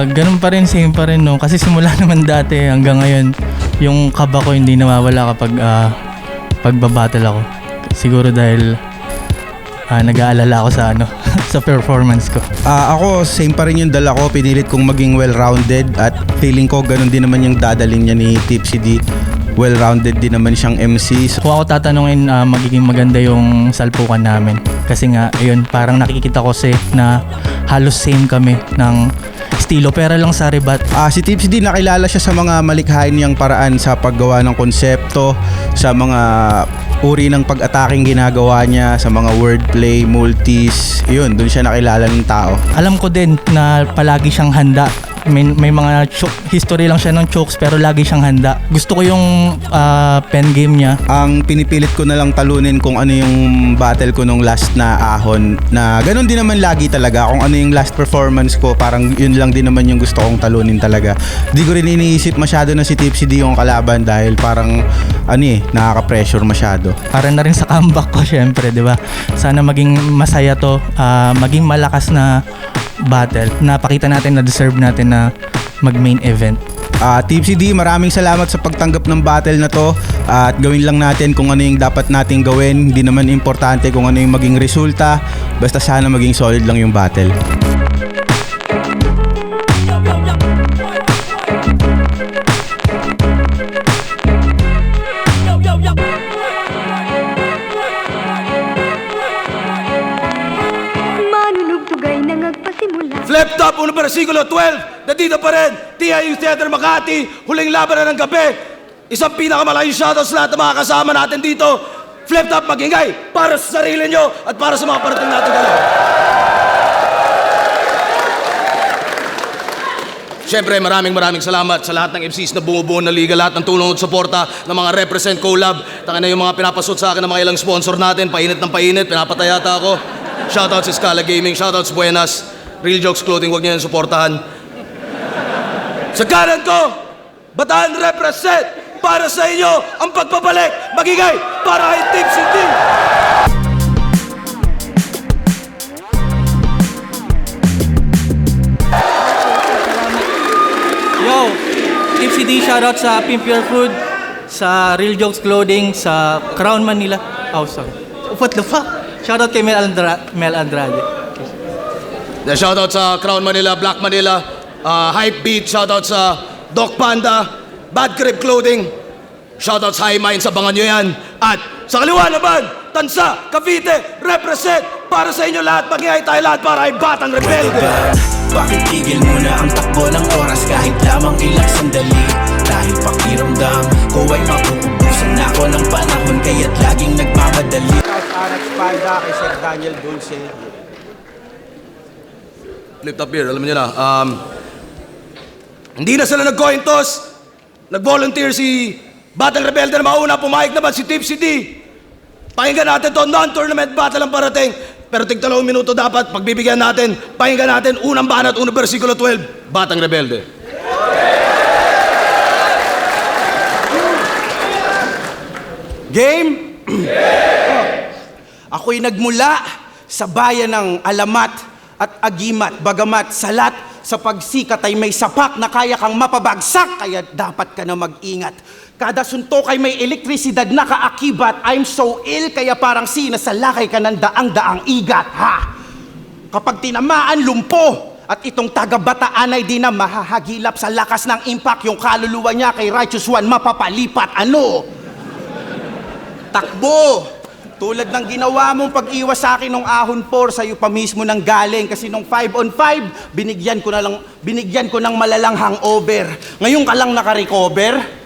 Ganun pa rin, same pa rin, no? Kasi simula naman dati hanggang ngayon, yung kaba ko hindi nawawala kapag pagbabattle ako. Siguro dahil nag-aalala ako sa sa performance ko. Ako, same pa rin yung dala ko. Pinilit kong maging well-rounded at feeling ko ganun din naman yung dadaling niya ni Tipsy D. Well-rounded din naman siyang MC. Kung ako tatanungin, magiging maganda yung salpukan namin. Kasi nga, ayun, parang nakikita ko na halos same kami ng estilo, pero lang sa rebat. Si Tipsy D, nakilala siya sa mga malikhain niyang paraan sa paggawa ng konsepto, sa mga uri ng pag-ataking ginagawa niya, sa mga wordplay, multis. Yun, dun siya nakilala ng tao. Alam ko din na palagi siyang handa. May mga history lang siya ng chokes, pero lagi siyang handa. Gusto ko yung pen game niya. Ang pinipilit ko na lang talunin kung ano yung battle ko nung last na ahon, na ganun din naman lagi talaga. Kung ano yung last performance ko, parang yun lang din naman yung gusto kong talunin talaga. Di ko rin iniisip masyado na si Tipsy D yung kalaban dahil parang nakaka-pressure masyado. Para na rin sa comeback ko, syempre, di ba? Sana maging masaya to, maging malakas na battle. Napakita natin na deserve natin na mag-main event. Tipsy D, maraming salamat sa pagtanggap ng battle na to, at gawin lang natin kung ano yung dapat nating gawin. Hindi naman importante kung ano yung maging resulta, basta sana maging solid lang yung battle. Flip Top, unang versikulo 12, nandito pa rin, TIU Theater Makati, huling laban na ng gabi. Isang pinakamalaking shoutout sa lahat ng mga kasama natin dito. Flip Top, mag-ingay para sa sarili nyo at para sa mga parating natin dalawa. Siyempre, maraming salamat sa lahat ng MCs na bumubuo na liga, lahat ng tulong at suporta ng mga represent collab. Taka na yung mga pinapasot sa akin ng mga ilang sponsor natin, painit ng painit, pinapatayata ako. Shoutout sa Scala Gaming, shoutout sa Buenas, Real Jokes Clothing, huwag niyo yan suportahan. Sa kanan ko, Bataan represent para sa inyo ang pagpabalik, magigay para kay Tipsy D. Yo, Tipsy D, shoutout sa Pimp Your Food, sa Real Jokes Clothing, sa Crown Manila. Oh, sorry. What the fuck? Shoutout kay Mel Andrade. Shoutout sa Crown Manila, Black Manila, Hype Beat, shoutout sa Doc Panda, Bad Crib Clothing, shoutout sa High Minds, abangan nyo yan. At sa kaliwa naman, Tansa, Cavite, represent para sa inyo lahat, mag-iay tayo lahat para ay Batang Rebelde. Bakit tigil muna ang takbo ng oras kahit lamang ilang sandali? Dahil pakiramdam ko ay mapuubusan na ako ng panahon kaya't laging nagmamadali. Alex Panda kay Sir Daniel Dulce. Flip Top here, alam niyo na. Hindi na sila nag-coin toss. Nag-volunteer si Batang Rebelde na mauna, pumayag naman si Tipsy D. Pakinggan natin to, non-tournament battle ang parating. Pero tig 2 minuto dapat, pagbibigyan natin, pakinggan natin unang banat, unang versikulo 12, Batang Rebelde. Game? Ako'y nagmula sa bayan ng Alamat at Agimat, bagamat salat sa pagsikat ay may sapak na kaya kang mapabagsak, kaya dapat ka na mag-ingat. Kada suntok ay may elektrisidad na kaakibat. I'm so ill, kaya parang sinasalakay ka ng daang-daang igat, ha? Kapag tinamaan, lumpo. At itong taga-Bataan ay di na mahahagilap sa lakas ng impact. Yung kaluluwa niya kay Righteous One mapapalipat. Ano? Takbo! Tulad ng ginawa mong pag-iwas sa akin nung ahon 4, sa'yo pa mismo nang galing. Kasi nung 5-on-5, binigyan ko ng malalang hangover. Ngayon ka lang nakarecover?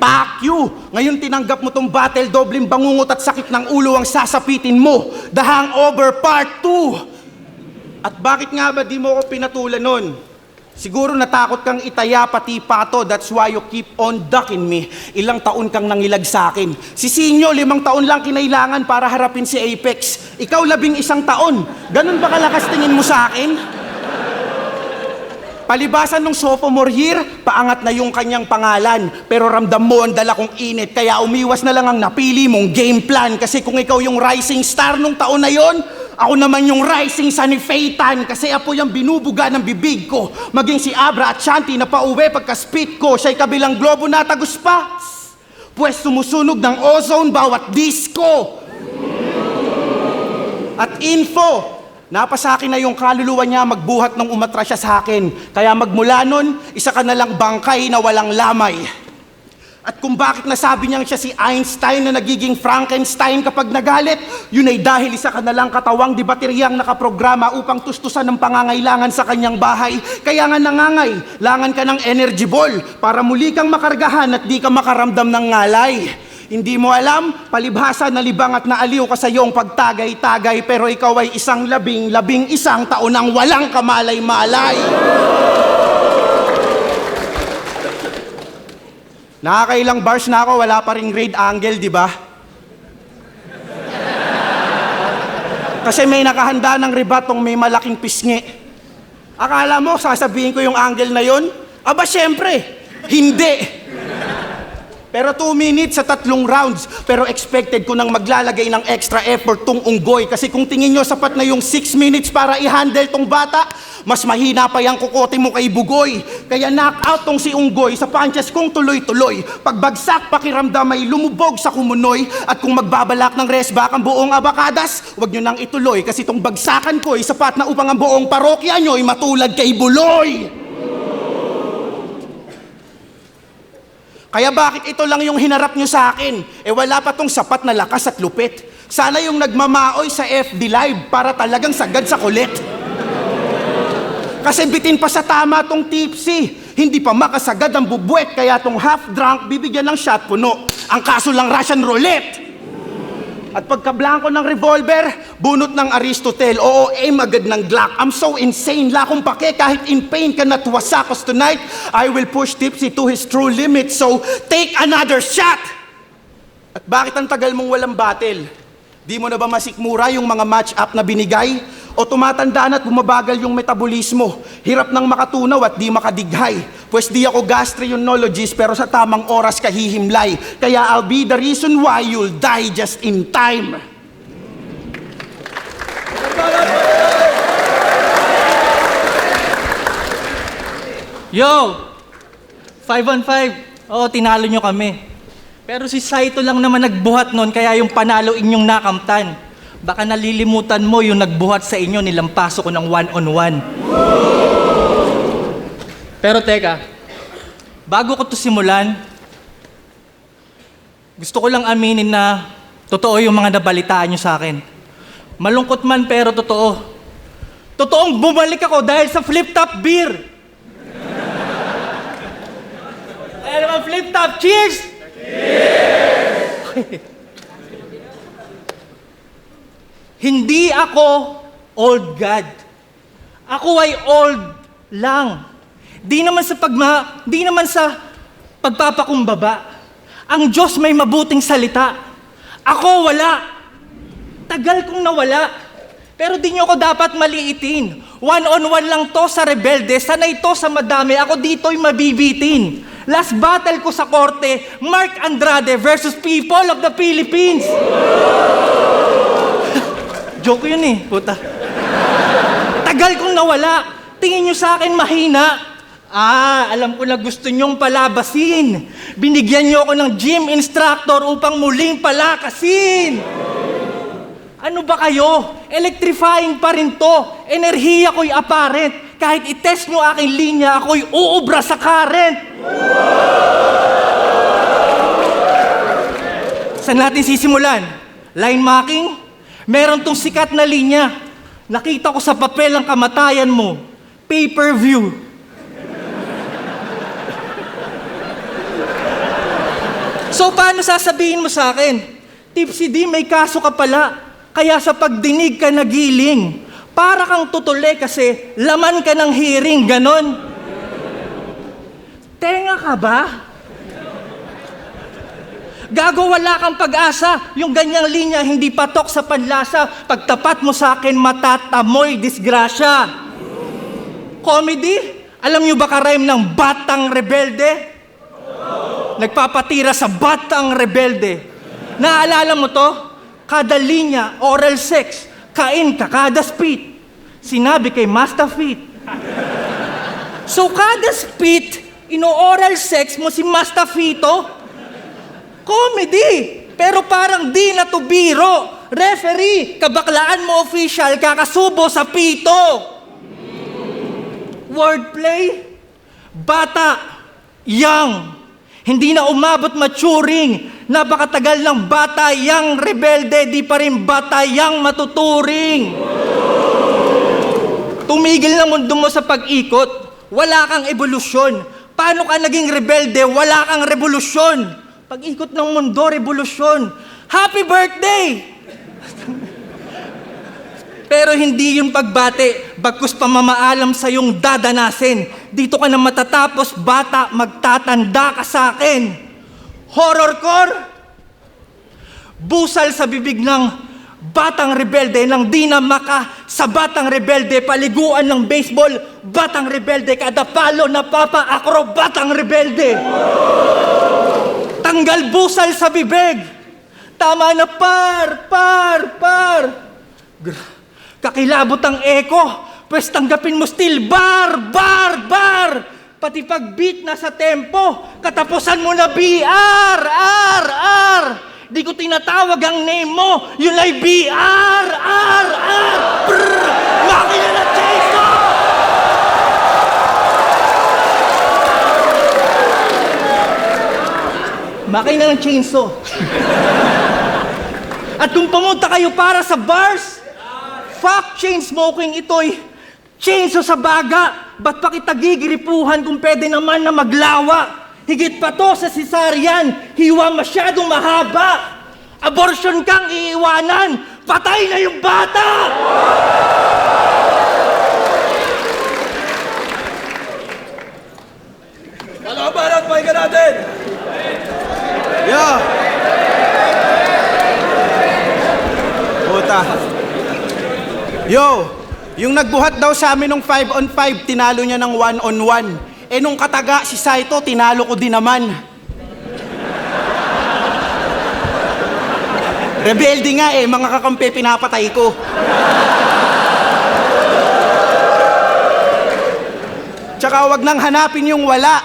Fuck you! Ngayon tinanggap mo tong battle, dobleng bangungot at sakit ng ulo ang sasapitin mo. The Hangover Part 2! At bakit nga ba di mo ko pinatulan nun? Siguro natakot kang itaya pati pato, that's why you keep on ducking me. Ilang taon kang nangilag sa akin. Si Sinyo, 5 taon lang kinailangan para harapin si Apex. Ikaw 11 taon. Ganun ba kalakas tingin mo sa akin? Palibasan ng sophomore year, paangat na yung kanyang pangalan. Pero ramdam mo ang dala kong init, kaya umiwas na lang ang napili mong game plan. Kasi kung ikaw yung rising star nung taon na yon, Ako naman yung rising sun ni Phaeton kasi apoy ang binubuga ng bibig ko. Maging si Abra at Shanti na pauwi pagka-spit ko, siya'y kabilang globo na tagus pa. Pwes sumusunog ng ozone bawat disco. At info, napasa akin na yung kaluluwa niya magbuhat nung umatra siya sa akin. Kaya magmula nun, isa ka na lang bangkay na walang lamay. At kung bakit nasabi niyang siya si Einstein na nagiging Frankenstein kapag nagalit, yun ay dahil isa ka na lang katawang di bateryang nakaprograma upang tustusan ng pangangailangan sa kanyang bahay. Kaya nga langan ka ng energy ball para muli kang makargahan at di ka makaramdam ng ngalay. Hindi mo alam, palibhasa na libang at naaliw ka sa iyong pagtagay-tagay, pero ikaw ay isang labing isang taon ang walang kamalay-malay. Nakakailang bars na ako, wala pa ring grade angle, di ba? Kasi may nakahanda ng rebatong may malaking pisngi. Akala mo, sasabihin ko yung angle na yon? Aba, syempre, hindi. Pero 2 minutes sa 3 rounds. Pero expected ko nang maglalagay ng extra effort tong unggoy. Kasi kung tingin nyo sapat na yung 6 minutes para i-handle tong bata, mas mahina pa yung kukote mo kay Bugoy. Kaya knock-out tong si unggoy sa punches kong tuloy-tuloy. Pagbagsak, pakiramdam ay lumubog sa kumunoy. At kung magbabalak ng resback ang buong abakadas, wag nyo nang ituloy. Kasi tong bagsakan ko ay sapat na upang ang buong parokya nyo ay matulad kay Buloy. Kaya bakit ito lang yung hinarap nyo sa akin? Wala pa tong sapat na lakas at lupit. Sana yung nagmamaoy sa FB Live para talagang sagad sa kulit. Kasi bitin pa sa tama tong tipsy. Hindi pa makasagad ang bubuet, kaya tong half-drunk bibigyan ng shot puno. Ang kaso lang Russian roulette. At pagkablangko ng revolver, bunot ng Aristotle, oo, aim agad ng Glock. I'm so insane, lakong pake, kahit in pain ka natwasakos tonight, I will push Tipsy to his true limit, so take another shot! At bakit ang tagal mong walang battle? Di mo na ba masikmura yung mga match-up na binigay? O tumatanda na at bumabagal yung metabolismo? Hirap nang makatunaw at di makadighay. Pwes di ako gastroenterologist pero sa tamang oras kahihimlay. Kaya I'll be the reason why you'll die just in time. Yo! 5-on-5. Oo, tinalo nyo kami. Pero si Saito lang naman nagbuhat nun, kaya yung panalo inyong nakamtan. Baka nalilimutan mo yung nagbuhat sa inyo, nilampaso ko ng 1-on-1. Pero teka, bago ko to simulan, gusto ko lang aminin na totoo yung mga nabalitaan nyo sa akin. Malungkot man pero totoo. Totoong bumalik ako dahil sa flip-top beer. Kaya naman flip-top, cheers! Cheers! Hindi ako old God. Ako ay old lang. Di naman sa pagpapakumbaba. Ang Diyos may mabuting salita. Ako wala. Tagal kong nawala. Pero di nyo ako dapat maliitin. 1-on-1 lang to sa rebelde. Sanay to sa madami. Ako dito'y mabibitin. Last battle ko sa korte, Mark Andrade versus People of the Philippines. Joke yun eh, puta. Tagal kong nawala. Tingin nyo sa akin mahina. Alam ko na gusto nyong palabasin. Binigyan nyo ako ng gym instructor upang muling palakasin. Ano ba kayo? Electrifying pa rin to. Enerhiya ko'y apparent. Kahit itest nyo aking linya, ako'y uubra sa current. Saan natin sisimulan? Line marking? Meron tong sikat na linya. Nakita ko sa papel ang kamatayan mo. Pay-per-view. So, paano sasabihin mo sa akin? Tipsy D, may kaso ka pala. Kaya sa pagdinig ka nagiling. Para kang tutuli kasi laman ka ng hearing, ganon. Tenga ka ba? Gago, wala kang pag-asa. Yung ganyang linya, hindi patok sa panlasa. Pagtapat mo sa akin, matatamoy disgrasya. Comedy? Alam nyo ba ka-rhyme ng Batang Rebelde? Nagpapatira sa Batang Rebelde. Naalala mo to? Kada linya, oral sex. kain ka kada spit. Sinabi kay Master Fit. So kada spit, ino-oral sex mo si Master Fito? Comedy! Pero parang di na to biro. Referee, kabaklaan mo official, kakasubo sa pito. Wordplay? Bata, young, hindi na umabot maturing. Napakatagal ng bata, young, rebelde, di pa rin bata, young, matuturing. Tumigil na mundo mo sa pag-ikot, wala kang evolusyon. Paano ka naging rebelde, wala kang revolusyon? Pag-ikot ng mundo, revolusyon. Happy birthday! Pero hindi yung pagbate, bagkus pamamaalam sa iyong dadanasin. Dito ka na matatapos, bata, magtatanda ka sa akin. Horrorcore? Busal sa bibig ng batang rebelde nang di na maka sa batang rebelde, paliguan ng baseball, batang rebelde, kada palo napapa-akro, batang rebelde. Tanggal busal sa bibig. Tama na par. Kakilabot ang eko, pwes tanggapin mo still bar. Pati pag beat na sa tempo, katapusan mo na BR, R. Di ko tinatawag ang name mo, yun ay BR, R. Brr, makina na cheso! Makina ng chainsaw. At kung pumunta kayo para sa bars, fuck chain smoking, ito'y chainsaw sa baga. Ba't pa kita gigiripuhan kung pwede naman na maglawa? Higit pa to sa cesarean, hiwa masyadong mahaba. Abortion kang iiwanan, patay na yung bata! Palaban at pahinga natin! Yo! Puta. Yo! Yung nagbuhat daw sa amin ng 5-on-5, tinalo niya ng 1-on-1. Eh nung kataga, si Saito, tinalo ko din naman. Rebelde nga eh, mga kakampi, pinapatay ko. Tsaka wag nang hanapin yung wala.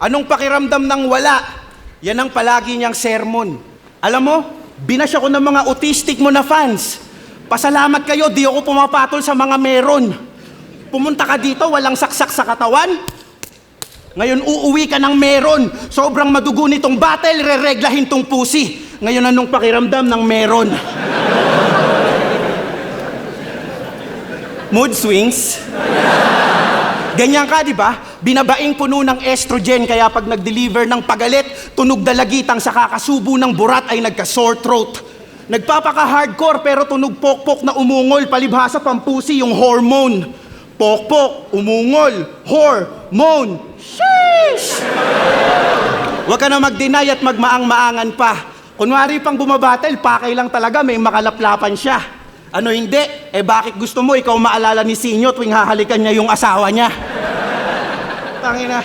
Anong pakiramdam ng wala? Yan ang palagi niyang sermon. Alam mo, binasya ko ng mga autistic mo na fans. Pasalamat kayo, di ako pumapatol sa mga meron. Pumunta ka dito, walang saksak sa katawan. Ngayon uuwi ka ng meron. Sobrang madugo nitong battle, rereglahin tong pusi. Ngayon anong pakiramdam ng meron? Mood swings. Ganyan ka, di ba? Binabaing puno ng estrogen, kaya pag nag-deliver ng pagalit, tunog dalagitang sa kakasubo ng burat ay nagka-sore throat. Nagpapaka-hardcore pero tunog pokpok na umungol, palibhasa pampusi yung hormone. Pokpok, umungol, hormone. Sheesh! Huwag ka na mag-deny at magmaang-maangan pa. Kunwari pang bumabattle, pakay lang talaga, may makalaplapan siya. Ano hindi? Eh bakit gusto mo ikaw maalala ni Sinyo tuwing hahalikan niya yung asawa niya? Tangina.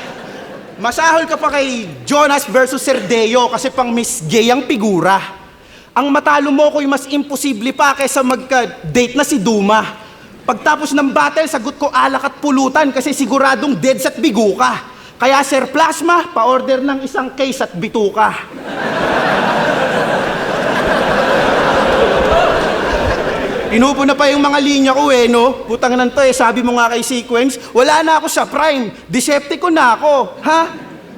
Masahol ka pa kay Jonas versus Cerdeo kasi pang Miss Gay ang figura. Ang matalo mo ko'y mas imposible pa kaysa magka-date na si Duma. Pagtapos ng battle, sagot ko alak at pulutan kasi siguradong deads at bigo ka. Kaya Sir Plasma, pa-order ng isang case at bituka. Pinupo na pa yung mga linya ko eh, no? Putang nan to eh, sabi mo nga kay Sequence, wala na ako sa Prime, Decepticon na ako. Ha?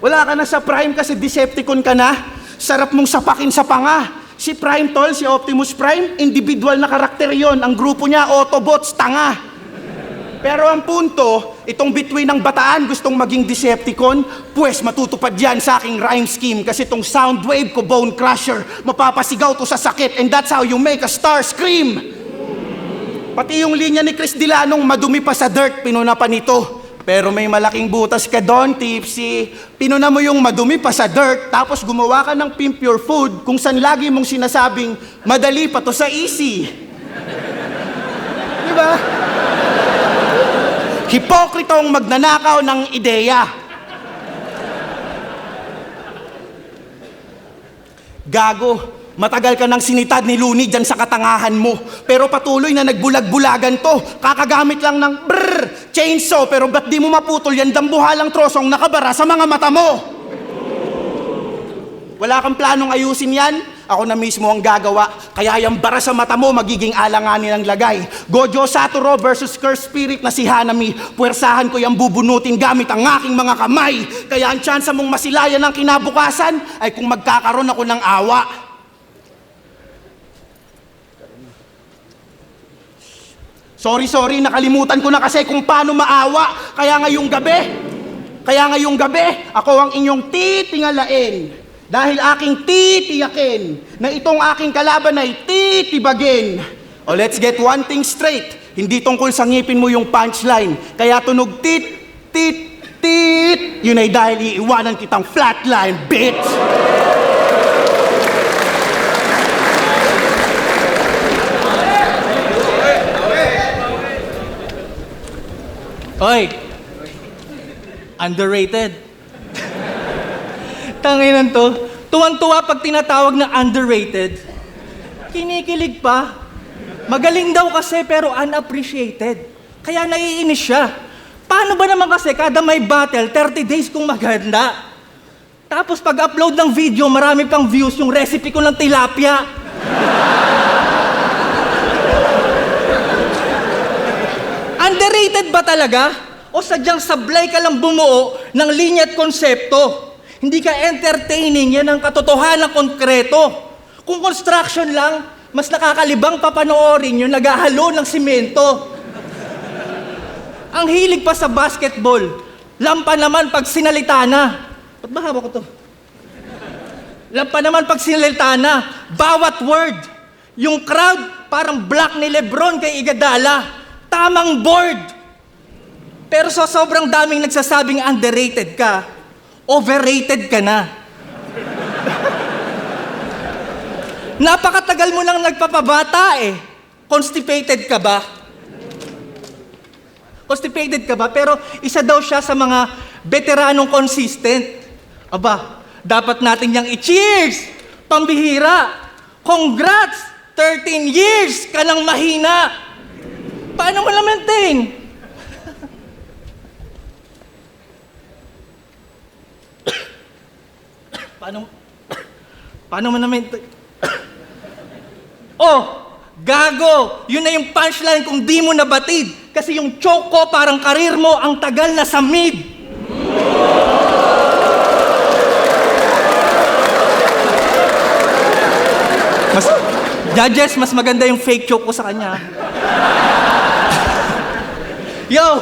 Wala ka na sa Prime kasi Decepticon ka na? Sarap mong sapakin sa panga. Si Prime Tol, si Optimus Prime, individual na karakter yon. Ang grupo niya, Autobots, tanga. Pero ang punto, itong between ng bataan gustong maging Decepticon, pues matutupad yan sa aking rhyme scheme kasi itong sound wave ko, Bone Crusher, mapapasigaw to sa sakit and that's how you make a star scream. Pati yung linya ni Chris Dilanong madumi pa sa dirt, pinuna pa nito. Pero may malaking butas ka doon, Tipsy. Pinuna mo yung madumi pa sa dirt, tapos gumawa ka ng Pimp Your Food kung saan lagi mong sinasabing, madali pa to sa easy. Diba? Hipokritong magnanakaw ng ideya. Gago, Matagal ka nang sinitad ni Looney dyan sa katangahan mo. Pero patuloy na nagbulag-bulagan to. Kakagamit lang ng chainsaw. Pero ba't di mo maputol yan dambuhalang trosong nakabara sa mga mata mo? Wala kang planong ayusin yan? Ako na mismo ang gagawa. Kaya yung bara sa mata mo magiging alanganin ang lagay. Gojo Satoru versus Cursed Spirit na si Hanami. Puwersahan ko yung bubunutin gamit ang aking mga kamay. Kaya ang tsansa mong masilayan ng kinabukasan ay kung magkakaroon ako ng awa. Sorry, nakalimutan ko na kasi kung paano maawa. Kaya ngayong gabi, ako ang inyong titingalain. Dahil aking titiyakin na itong aking kalaban ay titibagin. O let's get one thing straight. Hindi tungkol sa ngipin mo yung punchline. Kaya tunog tit, tit, tit. Yun ay dahil iiwanan kitang flatline, bitch! Oy! Underrated. Tanginan to. Tuwang-tuwa pag tinatawag na underrated. Kinikilig pa. Magaling daw kasi pero unappreciated. Kaya naiinis siya. Paano ba naman kasi kada may battle, 30 days kung maganda? Tapos pag-upload ng video, marami pang views yung recipe ko ng tilapia. Underrated ba talaga? O sadyang sablay ka lang bumuo ng linya at konsepto? Hindi ka entertaining, yan ang katotohanan konkreto. Kung construction lang, mas nakakalibang papanoorin yung naghahalo ng simento. Ang hilig pa sa basketball, lampa naman pag sinalita na. Ba't ba hawak ko to? Lampa naman pag sinalita na, bawat word. Yung crowd, parang block ni Lebron kay Iguodala. Tamang board. Pero sa sobrang daming nagsasabing underrated ka, overrated ka na. Napakatagal mo nang nagpapabata eh. Constipated ka ba? Constipated ka ba? Pero isa daw siya sa mga veteranong consistent. Aba, dapat natin niyang i-cheers! Pambihira! Congrats! 13 years ka nang mahina! Paano mo na-maintain? Paano mo na-maintain? Oh! Gago! Yun na yung punchline kung di mo nabatid. Kasi yung choke ko parang karir mo ang tagal na sa mid. Judges, mas maganda yung fake choke ko sa kanya. Yo!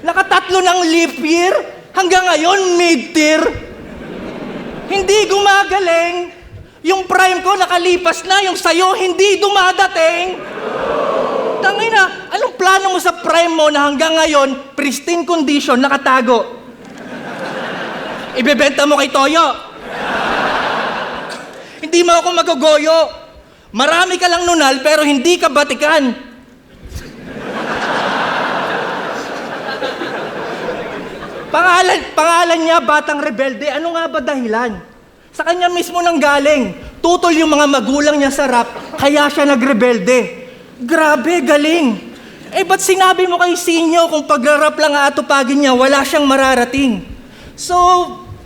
Nakatatlo ng leap year, hanggang ngayon mid-tier. Hindi gumagaling. Yung prime ko nakalipas na, yung sayo hindi dumadating. Tangina, anong plano mo sa prime mo na hanggang ngayon, pristine condition, nakatago? Ibebenta mo kay Toyo. Hindi mo ako magugoyo. Marami ka lang nunal pero hindi ka batikan. Pangalan niya, Batang Rebelde. Ano nga ba dahilan? Sa kanya mismo nang galing. Tutol yung mga magulang niya sa rap, kaya siya nagrebelde. Grabe, galing. Eh, ba't sinabi mo kay Sinyo kung pag-rap lang aatupagin niya, wala siyang mararating? So,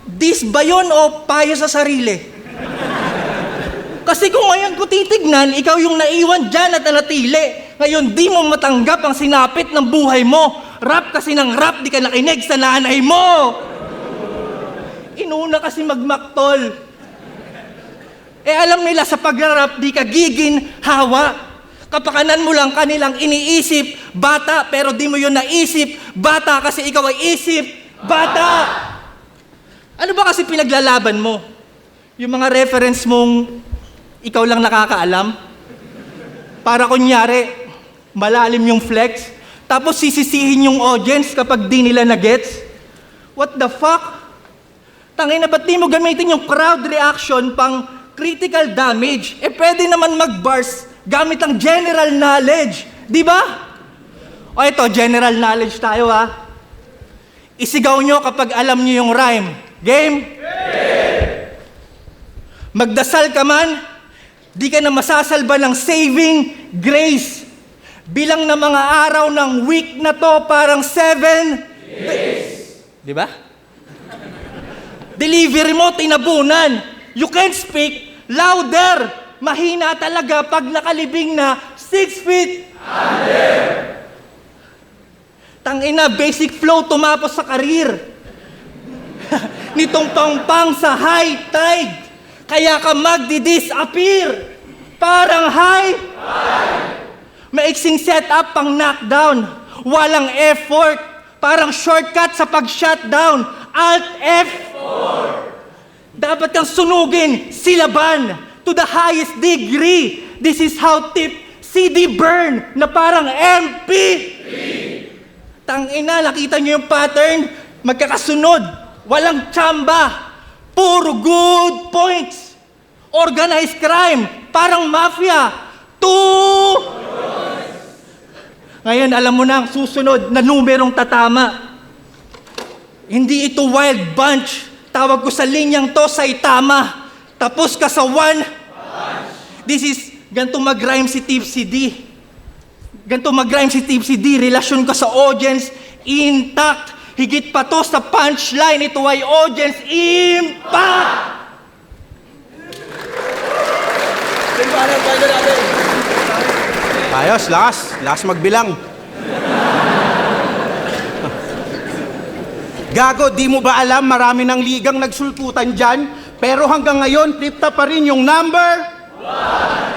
dis ba yun o payo sa sarili? Kasi kung ngayon ko titignan, ikaw yung naiwan dyan at nanatili. Ngayon, di mo matanggap ang sinapit ng buhay mo. Rap kasi ng rap, di ka nakinig sa nanay mo. Inuna kasi magmaktol. Eh alam nila sa pag-rap, di ka giginhawa. Kapakanan mo lang kanilang iniisip, bata, pero di mo yun naisip, bata kasi ikaw ay isip, bata. Ano ba kasi pinaglalaban mo? Yung mga reference mong ikaw lang nakakaalam? Para kunyari, malalim yung flex, tapos sisisihin yung audience kapag di nila na-gets? What the fuck? Tangina, ba't di mo gamitin yung crowd reaction pang critical damage? Eh pwede naman mag-bars gamit ang general knowledge. Di ba? O ito, general knowledge tayo ha. Isigaw nyo kapag alam nyo yung rhyme. Game? Magdasal ka man, Di ka na masasalba ng saving grace. Bilang na mga araw ng week na to parang 7 days. Di ba? Delivery mo, tinabunan. You can't speak louder. Mahina talaga pag nakalibing na 6 feet. Tangina, basic flow tumapos sa karir. Nitong pangpang sa high tide. Kaya ka magdi-disappear. Parang high. Maiksing setup pang knockdown. Walang effort. Parang shortcut sa pag-shutdown. Alt F4. Dapat kang sunugin, silaban, to the highest degree. This is how tip CD burn na parang MP3. Tangina, nakita niyo yung pattern? Magkakasunod. Walang tsamba. Puro good points. Organized crime. Parang mafia. Ngayon, alam mo na ang susunod na numerong tatama. Hindi ito wild bunch. Tawag ko sa linyang to, Saitama. Tapos ka sa one. This is, ganito mag-rhyme si Tipsy D. Ganito mag-rhyme si Tipsy D. Relasyon ka sa audience, intact. Higit pa to sa punchline. Ito ay audience impact. Ayos, lakas. Lakas magbilang. Gago, di mo ba alam marami ng ligang nagsulputan dyan? Pero hanggang ngayon, trip-top pa rin yung number 1.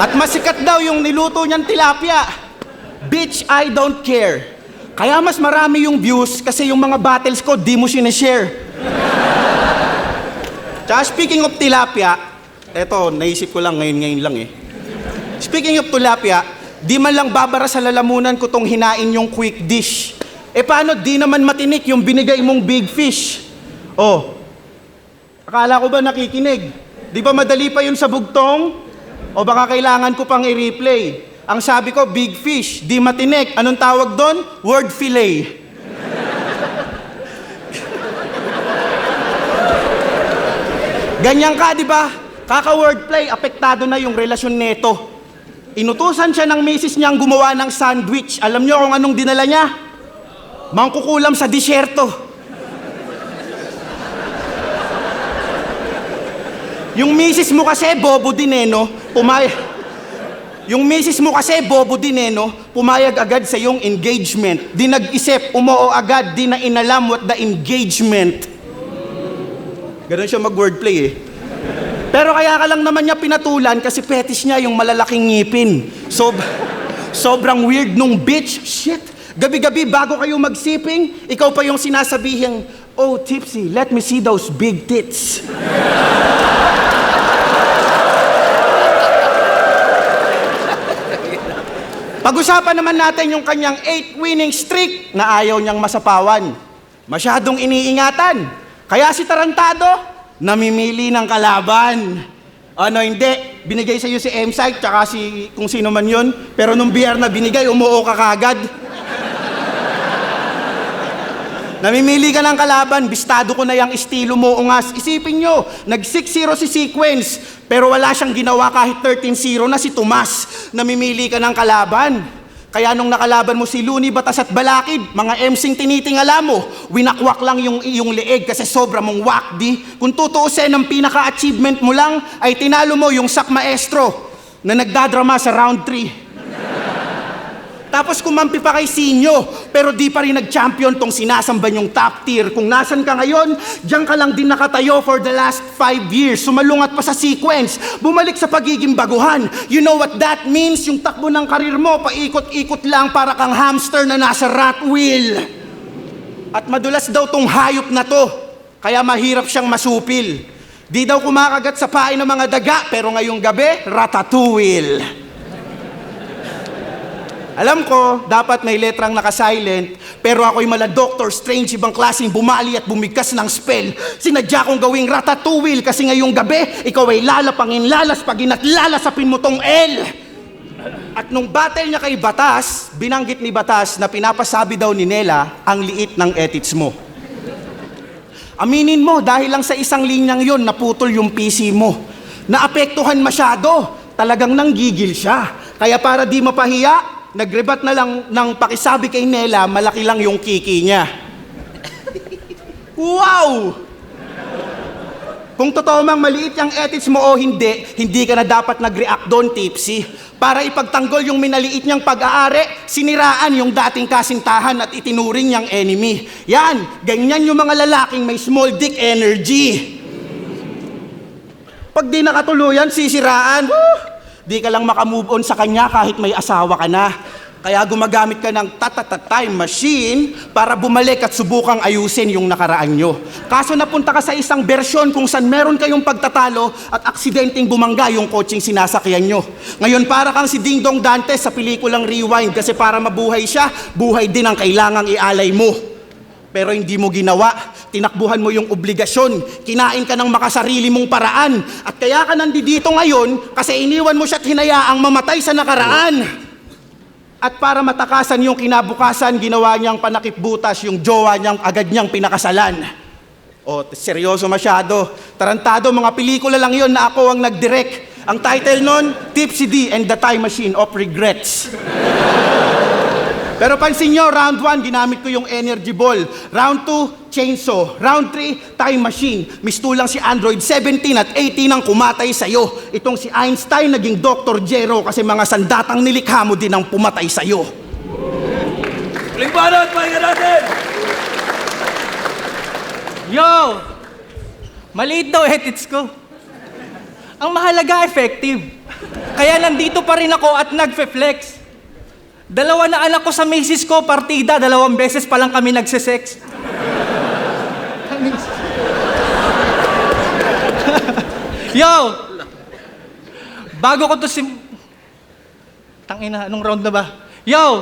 At masikat daw yung niluto niyang tilapia. Bitch, I don't care. Kaya mas marami yung views kasi yung mga battles ko, di mo sinashare. Tsaka speaking of tilapia, eto, naisip ko lang ngayon lang eh. Speaking of tilapia, di man lang babara sa lalamunan ko tong hinain yung quick dish. Eh paano di naman matinik yung binigay mong big fish? Oh, akala ko ba nakikinig? Di ba madali pa yun sa bugtong? O baka kailangan ko pang i-replay? Ang sabi ko, big fish, di matinik. Anong tawag doon? Word fillet. Ganyan ka, di ba? Kaka-wordplay, apektado na yung relasyon neto. Inutusan siya ng misis niyang gumawa ng sandwich. Alam niyo kung anong dinala niya? Mangkukulam sa disyerto. Yung misis mo kasi, bobo din eh, no? Pumayag agad sa yung engagement. Di nag-isip, umoo agad, di na inalam what the engagement. Ganun siya mag-wordplay eh. Pero kaya ka lang naman niya pinatulan kasi fetish niya yung malalaking ngipin. Sobrang weird nung bitch. Shit! Gabi-gabi bago kayo magsiping, ikaw pa yung sinasabihing, oh, Tipsy, let me see those big tits. Pag-usapan naman natin yung kanyang 8 winning streak na ayaw niyang masapawan. Masyadong iniingatan. Kaya si Tarantado, namimili ng kalaban. Ano, hindi. Binigay sa'yo si M-Psych, tsaka si kung sino man yun. Pero nung BR na binigay, umuo ka kagad. Namimili ka ng kalaban, bistado ko na yung estilo mo. Ungas, isipin nyo, nag-6-0 si Sequence, pero wala siyang ginawa kahit 13-0 na si Tomas. Namimili ka ng kalaban. Kaya nung nakalaban mo si Looney, Batas at Balakid, mga MCing tinitingala mo, winakwak lang yung iyong leeg kasi sobra mong wakdi. Kung tutuusin, ang pinaka-achievement mo lang ay tinalo mo yung Sak Maestro na nagdadrama sa round 3. Tapos kumampi pa kay Sinyo, pero di pa rin nag-champion tong sinasamban yung top tier. Kung nasan ka ngayon, diyan ka lang din nakatayo for the last 5 years. Sumalungat pa sa Sequence, bumalik sa pagiging baguhan. You know what that means? Yung takbo ng karir mo, paikot-ikot lang para kang hamster na nasa rat wheel. At madulas daw tong hayop na to, kaya mahirap siyang masupil. Di daw kumakagat sa pain ng mga daga, pero ngayong gabi, ratatouille. Alam ko, dapat may letrang naka-silent, pero ako'y mala Doctor Strange, ibang klaseng bumali at bumigkas ng spell. Sinadya kong gawing ratatouille kasi ngayong gabi, ikaw ay lalapangin, lalaspagin at lalasapin mo tong L. At nung battle niya kay Batas, binanggit ni Batas na pinapasabi daw ni Nela ang liit ng edits mo. Aminin mo, dahil lang sa isang linyang yon, naputol yung PC mo. Naapektuhan masyado. Talagang nanggigil siya. Kaya para di mapahiya, nagrebat na lang ng pakisabi kay Nela, malaki lang yung kiki niya. Wow! Kung totoo mang maliit yung ethics mo o hindi ka na dapat nag-react doon, Tipsy. Para ipagtanggol yung minaliit niyang pag-aari, siniraan yung dating kasintahan at itinuring niyang enemy. Yan, ganyan yung mga lalaking may small dick energy. Pag di nakatuluyan, sisiraan. Di ka lang makamove on sa kanya kahit may asawa ka na. Kaya gumagamit ka ng time machine para bumalik at subukang ayusin yung nakaraan nyo. Kaso napunta ka sa isang bersyon kung saan meron kayong pagtatalo at aksidenteng bumangga yung kotseng sinasakyan nyo. Ngayon para kang si Ding Dong Dantes sa pelikulang Rewind kasi para mabuhay siya, buhay din ang kailangang ialay mo. Pero hindi mo ginawa, tinakbuhan mo yung obligasyon, kinain ka ng makasarili mong paraan, at kaya ka nandito ngayon kasi iniwan mo siya at hinayaang mamatay sa nakaraan. At para matakasan yung kinabukasan, ginawa niyang panakipbutas yung jowa niyang agad niyang pinakasalan. O, seryoso masyado. Tarantado, mga pelikula lang yon na ako ang nag-direct. Ang title nun, Tipsy D and the Time Machine of Regrets. Pero pansin nyo, round 1, ginamit ko yung energy ball. Round 2, chainsaw. Round 3, time machine. Mistulang si Android 17 at 18 ang kumatay sa'yo. Itong si Einstein naging Dr. Jero kasi mga sandatang nilikha mo din ang pumatay sa'yo. Uling banat, pahinga natin! Yo! Maliit daw edits ko. Ang mahalaga, effective. Kaya nandito pa rin ako at nagfe-flex. 2 na anak ko sa misis ko, partida, 2 beses pa lang kami nagsisex. Yo! Bago ko to Tangina, anong round na ba? Yo!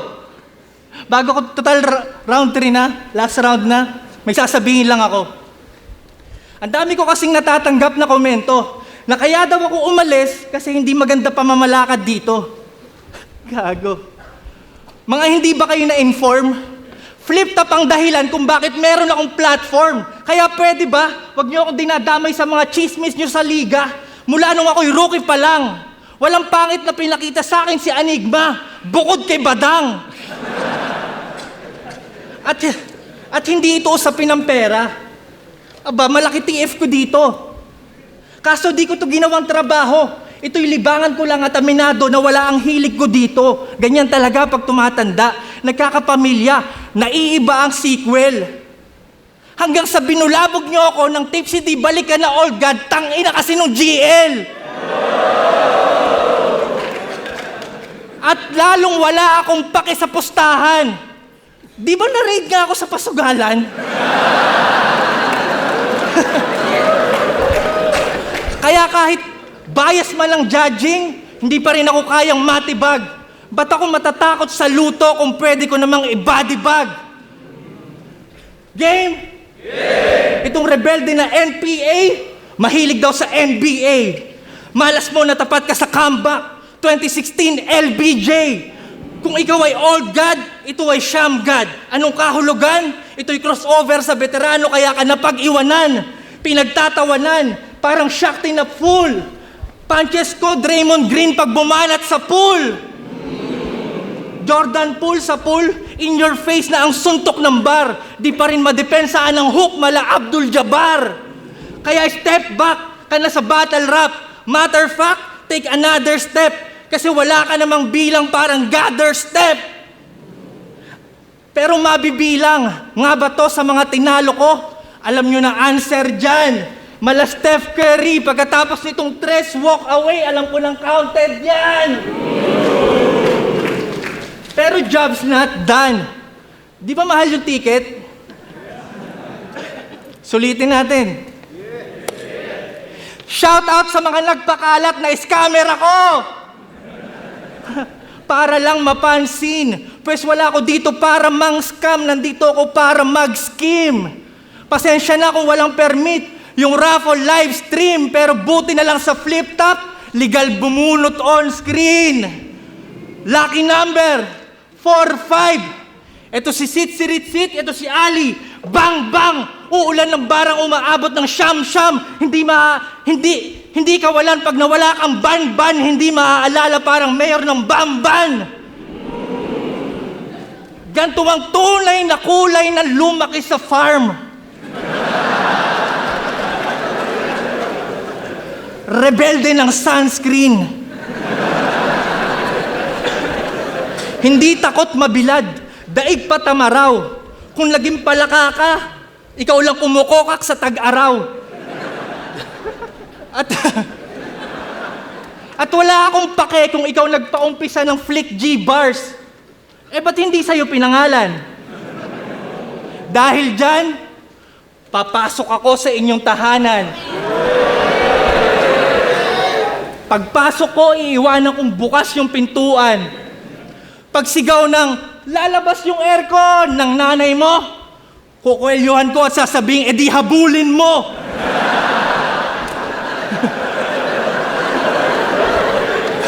Bago ko total round 3 na, last round na, may sasabihin lang ako. Ang dami ko kasing natatanggap na komento na kaya daw ako umalis kasi hindi maganda pa mamalakad dito. Gago. Mga hindi ba kayo na-inform? Flip top ang dahilan kung bakit meron akong platform. Kaya pwede ba, wag niyo akong dinadamay sa mga chismis niyo sa liga. Mula nung ako'y rookie pa lang. Walang pangit na pinakita sa akin si Enigma, bukod kay Badang. At hindi ito usapin ng pera. Aba, malaki TF ko dito. Kaso di ko to ginawang trabaho. Ito'y libangan ko lang at aminado na wala ang hilig ko dito. Ganyan talaga pag tumatanda. Nagkakapamilya. Naiiba ang sequel. Hanggang sa binulabog niyo ako ng Tipsy D, balik ka na old god, tangina kasi nung GL. At lalong wala akong pake sa pustahan. Di ba na-raid nga ako sa pasugalan? Kaya kahit bias man ang judging, hindi pa rin ako kayang matibag. Ba't ako matatakot sa luto kung pwede ko namang i-body bag? Game? Yeah! Itong rebelde na NPA, mahilig daw sa NBA. Malas mo na tapat ka sa comeback. 2016 LBJ. Kung ikaw ay old god, ito ay sham god. Anong kahulugan? Ito'y crossover sa veterano kaya ka napag-iwanan. Pinagtatawanan, parang Shakti na full. Punches ko, Draymond Green pag bumanat sa pool. Jordan Poole sa pool, in your face na ang suntok ng bar. Di pa rin madepensaan ng hook mala Abdul Jabbar. Kaya step back ka na sa battle rap. Matter of fact, take another step. Kasi wala ka namang bilang parang gather step. Pero mabibilang, nga ba to sa mga tinalo ko? Alam nyo na answer dyan. Mala Steph Curry, pagkatapos nitong 3 walk away, alam ko nang counted yan. Pero job's not done. Di ba mahal yung ticket? Sulitin natin. Shout out sa mga nagpakalat na scammer ako! Para lang mapansin. Pues wala ako dito para mang-scam, nandito ako para mag-scheme. Pasensya na kung walang permit yung raffle live stream, pero buti na lang sa flip top, legal bumunot on screen. Lucky number 45. Ito si Sit, ito si Ali. Bang bang! Uulan ng barang umaabot ng siyam-siyam. Hindi kawalan pag nawala kang ban-ban. Hindi maaalala parang mayor ng Bamban. Ganto ang tunay na kulay na lumaki sa farm. Rebelde ng sunscreen. Hindi takot mabilad, daig pa tamaraw. Kung laging palaka ka, ikaw lang kumukokak sa tag-araw. At wala akong pake kung ikaw nagpaumpisa ng Flick G bars. Ba't hindi sa'yo pinangalan? Dahil dyan, papasok ako sa inyong tahanan. Pagpasok ko, iiwanan kong bukas yung pintuan. Pagsigaw ng lalabas yung aircon ng nanay mo, kukwelyuhan ko at sasabing, edi habulin mo.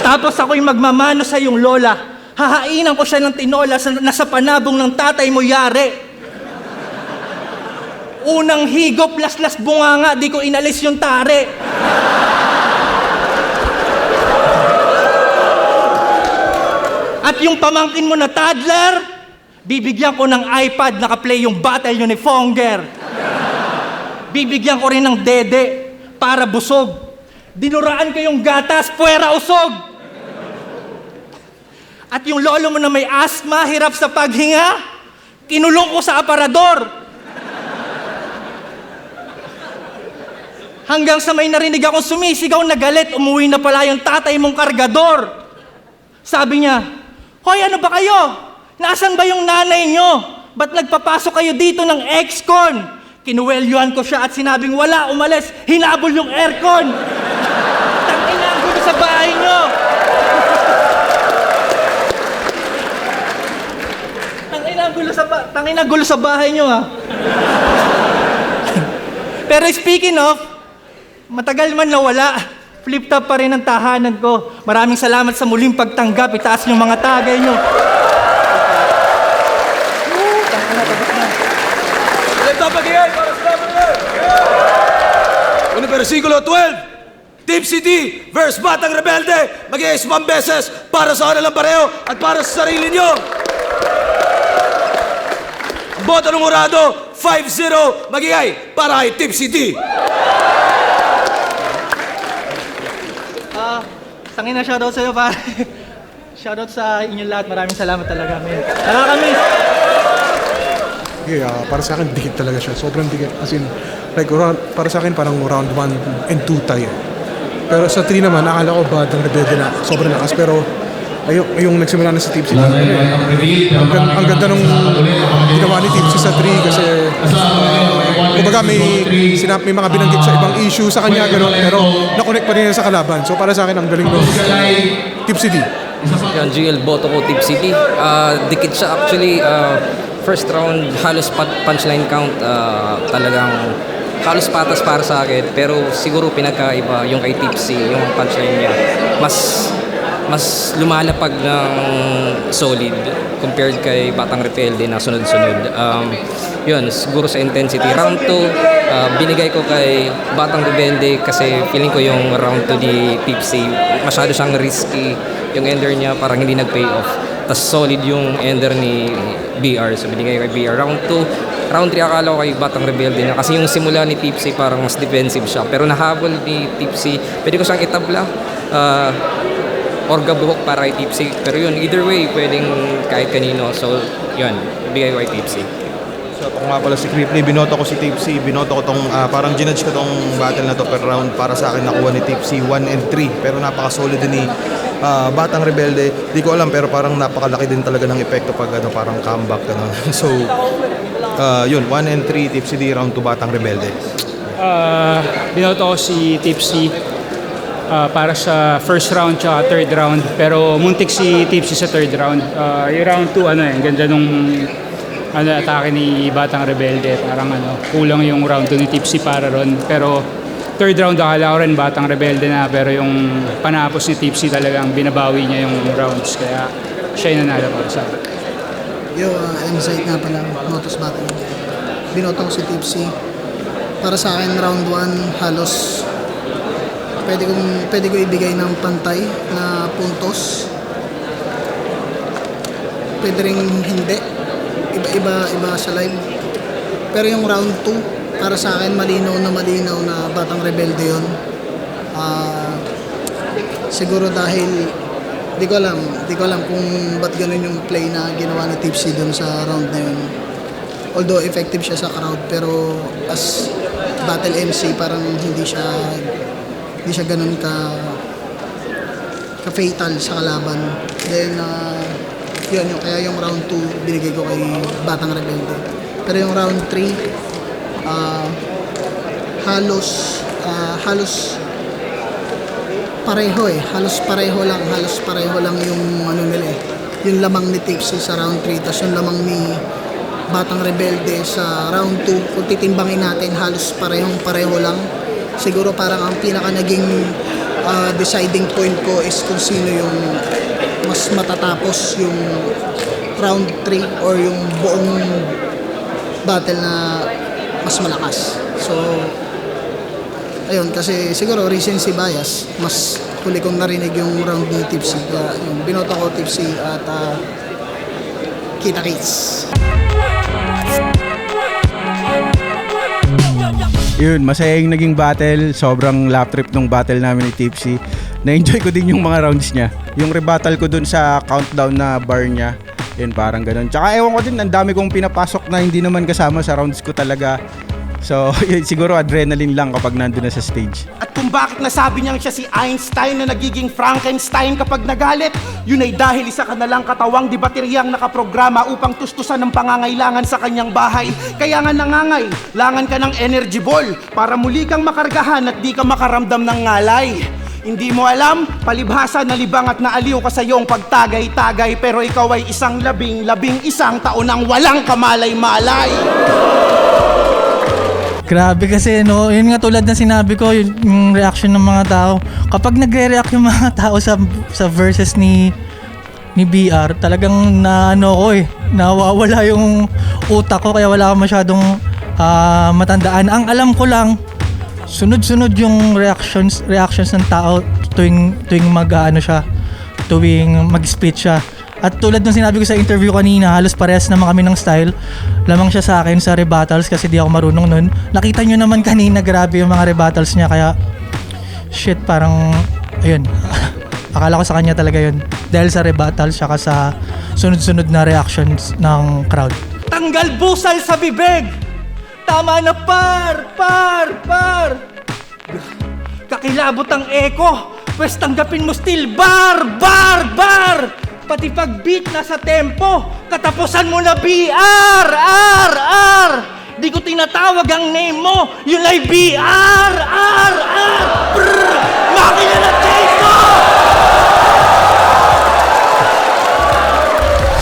Tapos ako'y magmamano sa iyong lola. Hahainan ko siya ng tinola na sa panabong ng tatay mo yari. Unang higop, laslas bunganga, di ko inalis yung tare. At yung pamangkin mo na toddler, bibigyan ko ng iPad, naka-play yung Battle ni Fonger. Bibigyan ko rin ng dede para busog. Dinuraan ko yung gatas, puwera usog. At yung lolo mo na may asthma, hirap sa paghinga, kinulong ko sa aparador. Hanggang sa may narinig akong sumisigaw na galit, umuwi na pala yung tatay mong kargador. Sabi niya, hoy, ano ba kayo? Nasaan ba yung nanay nyo? Ba't nagpapasok kayo dito ng ex-con? Kinuwelyuhan ko siya at sinabing wala, umalis, hinabol yung aircon. Tangina ang gulo sa bahay nyo. Tangina ang gulo sa bahay nyo, ha. Pero speaking of, matagal man nawala, flip top pa rin ang tahanan ko. Maraming salamat sa muling pagtanggap. Itaas yung mga tagay nyo. Flip top again para sa laban. Unang versikulo 12. Tipsy D versus Batang Rebelde. Mag-i-ismang beses para sa kanilang pareho at para sa sarili nyo. Boto ng urado, 5-0, magigay para kay Tipsy D. Tangina, shoutout sa'yo, pare. Shoutout sa inyo lahat. Maraming salamat talaga, men. Nakakamiss. Okay, para sa akin, dikit talaga siya. Sobrang dikit. As in, like, para sa akin, parang round 1 and 2 tayo. Pero sa 3 naman, akala ko Batang Rebelde na sobrang lakas. Pero yung nagsimula na sa Tipsy, ang ganda nung ginawa ni Tipsy sa 3 kasi kumbaga may mga binanggit sa ibang issue sa kanya, gano'n, pero nakonect pa rin sa kalaban. So para sa akin, ang galing nung Tipsy D. Yan, GL, boto ko Tipsy D. Dikit siya actually. First round, halos punchline count, talagang halos patas para sa akin. Pero siguro pinagkaiba yung kay Tipsy, yung punchline niya. Mas lumalapag ng solid compared kay Batang Rebelde na sunod-sunod. Yun, siguro sa intensity. Round 2, binigay ko kay Batang Rebelde kasi feeling ko yung round 2 ni Tipsy, masyado siyang risky. Yung ender niya parang hindi nag-pay off. Tapos solid yung ender ni BR. So binigay ko kay BR. Round 2, round 3 akala ko kay Batang Rebelde na kasi yung simula ni Tipsy parang mas defensive siya. Pero nahabol ni Tipsy, pwede ko siyang itabla. Orga buhok para kay Tipsy. Pero yun, either way, pwedeng kahit kanino. So, yun, bigay ko kay Tipsy. So, ako nga pala si Cripley, binoto ko si Tipsy, binoto ko tong, parang ginudge ko tong battle na to per round. Para sa akin, nakuha ni Tipsy 1 and 3. Pero napaka-solid din ni Batang Rebelde. Di ko alam, pero parang napakalaki din talaga ng epekto pag parang comeback. So, yun, 1 and 3, Tipsy D, round 2, Batang Rebelde. Binoto ko si Tipsy para sa first round tsaka third round, pero muntik si Tipsy sa third round. Yung round 2, ganda nung atake ni Batang Rebelde, parang kulang yung round 2 ni Tipsy para ron. Pero third round akala ko rin Batang Rebelde na, pero yung panapos ni Tipsy talagang binabawi niya yung rounds, kaya siya yung nanalo para sa akin. Yo, insight nga pala, Motos Battle. binoto ko si Tipsy. Para sa akin, round 1, halos pwede ko ibigay ng pantay na puntos. Pwede rin hindi. Iba sa live. Pero yung round 2, para sa akin, malinaw na Batang Rebelde yun. Siguro dahil di ko alam kung ba't ganun yung play na ginawa ni Tipsy dun sa round na yun. Although effective siya sa crowd, pero as battle MC parang hindi siya ganun ka fatal sa kalaban. Then yun, kaya yung round 2 binigay ko kay Batang Rebelde. Pero yung round 3 halos pareho lang yung nila yung lamang ni Tipsy sa round 3, tas yung lamang ni Batang Rebelde sa round 2. Kung titimbangin natin, halos pareho lang. Siguro parang ang pinaka naging deciding point ko is kung sino yung mas matatapos yung round 3 or yung buong battle na mas malakas. So ayun, kasi siguro recency bias, mas huli kong narinig yung round ni Tipsy. Kaya yung binoto ko Tipsy at kita-kits. Yun, masaya yung naging battle. Sobrang lap trip nung battle namin ni Tipsy. Na-enjoy ko din yung mga rounds niya. Yung rebuttal ko dun sa countdown na bar niya, yun, parang ganun. Tsaka ewan ko din, ang dami kong pinapasok na hindi naman kasama sa rounds ko talaga. So, yun, siguro adrenaline lang kapag nandun na sa stage. At kung bakit nasabi niyang siya si Einstein na nagiging Frankenstein kapag nagalit, yun ay dahil isa ka na lang katawang di bateryang nakaprograma upang tustusan ng pangangailangan sa kanyang bahay. Kaya nga nangangailangan ka ng energy ball para muli kang makargahan at di ka makaramdam ng ngalay. Hindi mo alam, palibhasa na libang at naaliw ka sa iyong pagtagay-tagay, pero ikaw ay isang labing isang taon ang walang kamalay-malay. Grabe kasi no, yun nga tulad ng sinabi ko, yung reaction ng mga tao. Kapag nagre-react yung mga tao sa verses ni BR, talagang nawawala yung utak ko, kaya wala akong masyadong matandaan. Ang alam ko lang, sunod-sunod yung reactions ng tao tuwing mag-speech siya. At tulad ng sinabi ko sa interview kanina, halos parehas naman kami ng style. Lamang siya sa akin sa rebuttals kasi di ako marunong nun. Nakita nyo naman kanina, grabe yung mga rebuttals niya, kaya shit, parang ayun. Akala ko sa kanya talaga yun. Dahil sa rebuttals saka sa sunod-sunod na reactions ng crowd. Tanggal busal sa bibig! Tama na, par! Kakilabot ang echo, pwes tanggapin mo still, bar! Pati pag beat na sa tempo, katapusan mo na BR! Di ko tinatawag ang name mo, yun ay BR! Makina na Jason!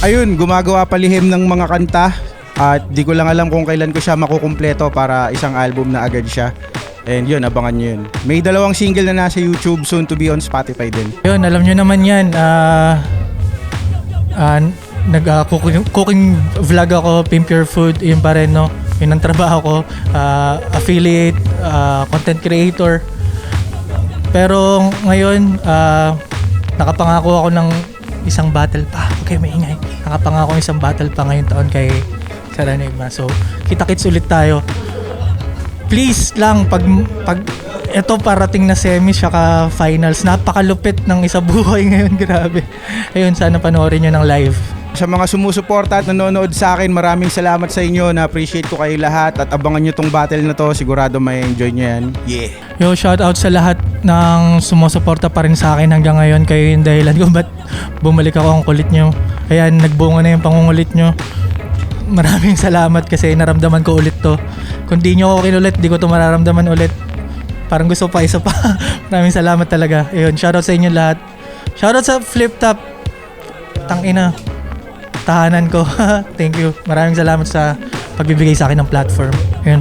Ayun, gumagawa palihim ng mga kanta. At di ko lang alam kung kailan ko siya makukumpleto para isang album na agad siya. And yun, abangan nyo yun. May 2 single na nasa YouTube, soon to be on Spotify din. Yun, alam nyo naman yan. Cooking vlog ako, Pimp Your Food, yun pa rin, no? Yun ang trabaho ko. Affiliate, content creator. Pero ngayon, nakapangako ako ng isang battle pa. Okay, maingay. Nakapangako ng isang battle pa ngayong taon kay Sara Enigma. So, kita-kits ulit tayo. Please lang, pag ito parating na semis saka finals, napakalupit ng isa buhay ngayon, grabe. Ayun, sana panoorin nyo ng live. Sa mga sumusuporta at nanonood sa akin, maraming salamat sa inyo. Na-appreciate ko kayo lahat at abangan nyo tong battle na to. Sigurado may enjoy nyo yan. Yeah! Yo, shout out sa lahat ng sumusuporta pa rin sa akin hanggang ngayon. Kayo yung dahilan kung ba't bumalik ako ang kulit nyo. Ayan, nagbunga na yung pangungulit nyo. Maraming salamat kasi naramdaman ko ulit to. Kung di nyo ako kinulit, di ko to mararamdaman ulit. Parang gusto pa, isa pa. Maraming salamat talaga. Ayun, shoutout sa inyo lahat. Shoutout sa Flip Top. Tangina. Tahanan ko. Thank you. Maraming salamat sa pagbibigay sa akin ng platform. Ayun.